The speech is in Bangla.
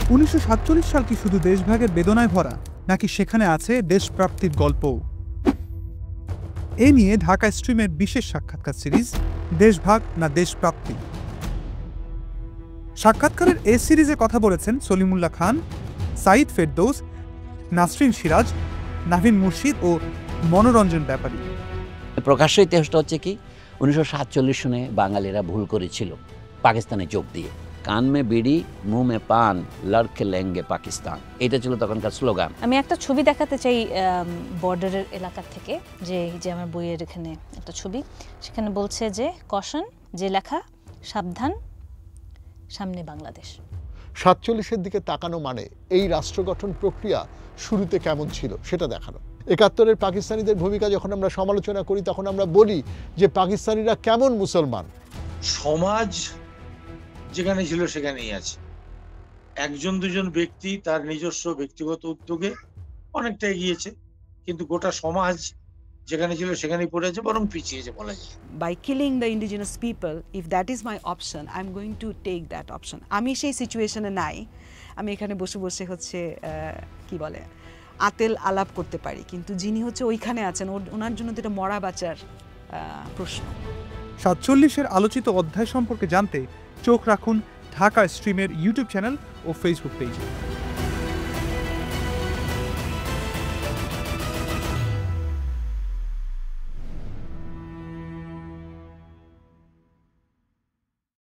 1947 সাল কি শুধু দেশভাগের বেদনায় ভরা, নাকি সেখানে আছে দেশপ্রাপ্তির গল্পও? এ নিয়ে ঢাকা স্ট্রিমের বিশেষ সাক্ষাৎকার সিরিজ দেশভাগ না দেশপ্রাপ্তি। সাক্ষাৎকারের এ সিরিজে কথা বলেছেন সলিমুল্লাহ খান, সাঈদ ফেরদৌস, নাসরিন সিরাজ, নাভিন মুর্শিদ ও মনোরঞ্জন ব্যাপারী। প্রকাশ্য ইতিহাসটা হচ্ছে কি, 1947 সনে বাঙালিরা ভুল করেছিল পাকিস্তানে যোগ দিয়ে। কান মে বিড়ি মুহ মে পান লড়কে লেঙ্গে পাকিস্তান, এটা ছিল তখনকার স্লোগান। আমি একটা ছবি দেখাতে চাই বর্ডারের এলাকা থেকে, যে আমার বইয়ের এখানে একটা ছবি, সেখানে বলছে যে কশন, যে লেখা সাবধান, সামনে বাংলাদেশ। 47-এর দিকে তাকানো মানে এই রাষ্ট্র গঠন প্রক্রিয়া শুরুতে কেমন ছিল সেটা দেখানো। 71-এর পাকিস্তানিদের ভূমিকা যখন আমরা সমালোচনা করি তখন আমরা বলি যে পাকিস্তানিরা কেমন মুসলমান। সমাজ যেখানে ছিল সেখানেই আছে। একজন দুজন ব্যক্তি তার নিজস্ব ব্যক্তিগত উদ্যোগে অনেকটা এগিয়েছে, কিন্তু গোটা সমাজ যেখানে ছিল সেখানেই পড়ে আছে, বরং পিছিয়েছে বলা যায়। By killing the indigenous people, if that is my option, I'm going to take that option. আমি সেই সিচুয়েশনে নাই, আমি এখানে বসে বসে হচ্ছে কি বলে আতেল আলাপ করতে পারি, কিন্তু যিনি হচ্ছে ওইখানে আছেন ওনার জন্য তো এটা মরা বাঁচার প্রশ্ন। 47-এর আলোচিত অধ্যায় সম্পর্কে জানতে চোখ রাখুন ঢাকা স্ট্রিমের ইউটিউব চ্যানেল ও ফেসবুক পেজে।